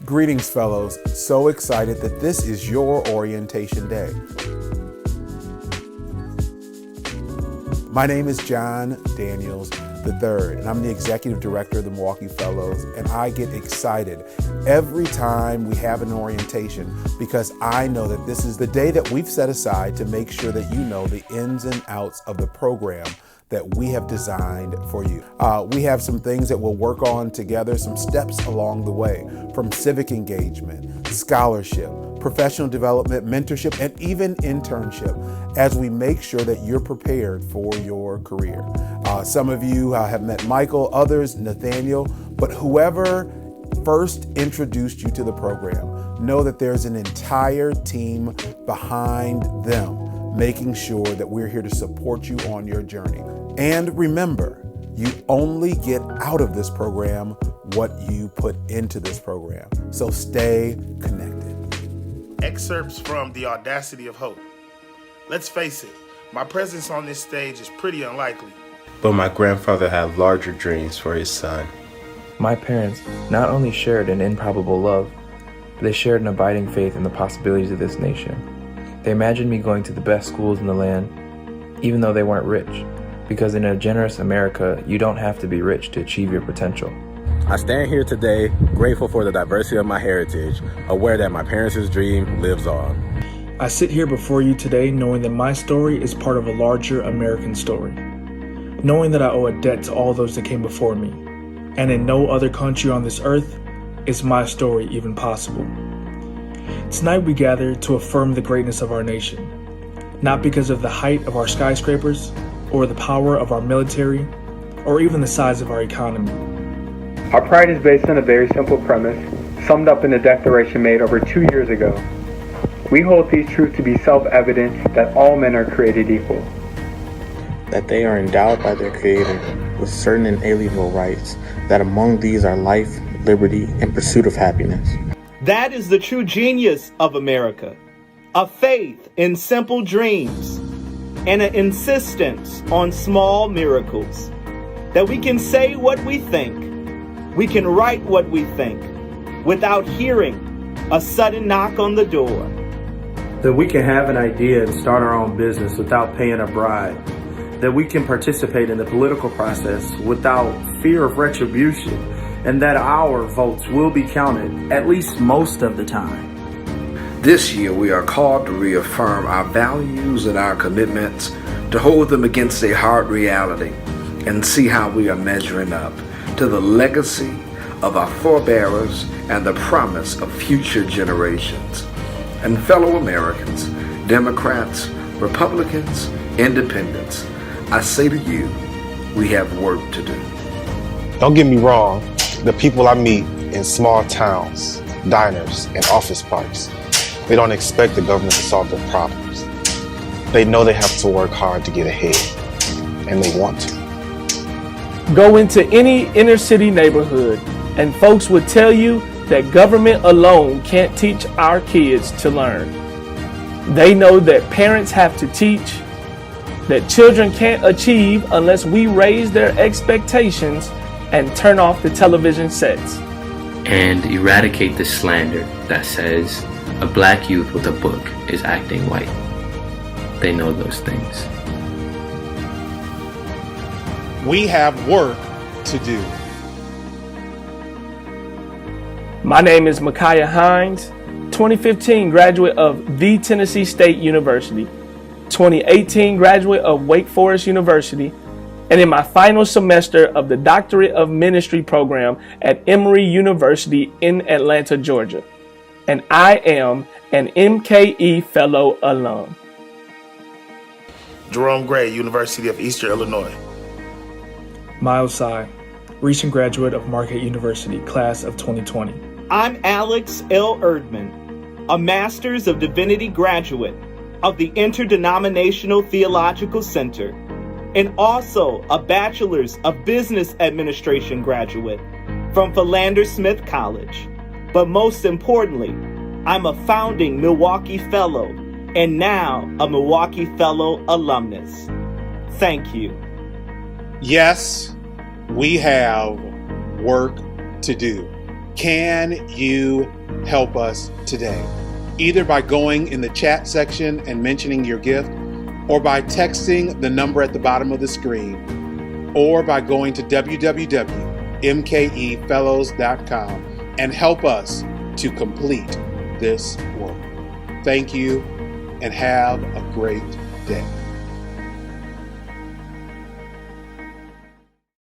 Greetings, fellows. So excited that this is your orientation day. My name is John Daniels III, and I'm the Executive Director of the MKE Fellows, and I get excited every time we have an orientation because I know that this is the day that we've set aside to make sure that you know the ins and outs of the program that we have designed for you. We have some things that we'll work on together, some steps along the way, from civic engagement, scholarship, professional development, mentorship, and even internship, as we make sure that you're prepared for your career. Some of you have met Michael, others, Nathaniel, but whoever first introduced you to the program, know that there's an entire team behind them, making sure that we're here to support you on your journey. And remember, you only get out of this program what you put into this program. So stay connected. Excerpts from The Audacity of Hope. Let's face it, my presence on this stage is pretty unlikely. But my grandfather had larger dreams for his son. My parents not only shared an improbable love, but they shared an abiding faith in the possibilities of this nation. They imagined me going to the best schools in the land, even though they weren't rich, because in a generous America, you don't have to be rich to achieve your potential. I stand here today grateful for the diversity of my heritage, aware that my parents' dream lives on. I sit here before you today knowing that my story is part of a larger American story, knowing that I owe a debt to all those that came before me, and in no other country on this earth is my story even possible. Tonight we gather to affirm the greatness of our nation, not because of the height of our skyscrapers, or the power of our military, or even the size of our economy. Our pride is based on a very simple premise, summed up in a declaration made over 2 years ago. We hold these truths to be self-evident that all men are created equal. That they are endowed by their Creator with certain inalienable rights, that among these are life, liberty, and pursuit of happiness. That is the true genius of America, a faith in simple dreams and an insistence on small miracles, that we can say what we think, we can write what we think, without hearing a sudden knock on the door. That we can have an idea and start our own business without paying a bribe. That we can participate in the political process without fear of retribution, and that our votes will be counted at least most of the time. This year we are called to reaffirm our values and our commitments, to hold them against a hard reality and see how we are measuring up to the legacy of our forebears and the promise of future generations. And fellow Americans, Democrats, Republicans, Independents, I say to you, we have work to do. Don't get me wrong, the people I meet in small towns, diners, and office parks, they don't expect the government to solve their problems. They know they have to work hard to get ahead, and they want to. Go into any inner city neighborhood, and folks would tell you that government alone can't teach our kids to learn. They know that parents have to teach, that children can't achieve unless we raise their expectations and turn off the television sets. And eradicate the slander that says a black youth with a book is acting white. They know those things. We have work to do. My name is Micaiah Hines, 2015 graduate of the Tennessee State University, 2018 graduate of Wake Forest University, and in my final semester of the Doctorate of Ministry program at Emory University in Atlanta, Georgia. And I am an MKE Fellow alum. Jerome Gray, University of Eastern Illinois. Miles Sy, recent graduate of Marquette University, class of 2020. I'm Alex L. Erdman, a Master's of Divinity graduate of the Interdenominational Theological Center, and also a Bachelor's of Business Administration graduate from Philander Smith College. But most importantly, I'm a founding MKE Fellow and now a MKE Fellow alumnus. Thank you. Yes, we have work to do. Can you help us today? Either by going in the chat section and mentioning your gift, or by texting the number at the bottom of the screen, or by going to www.mkefellows.com and help us to complete this work. Thank you and have a great day.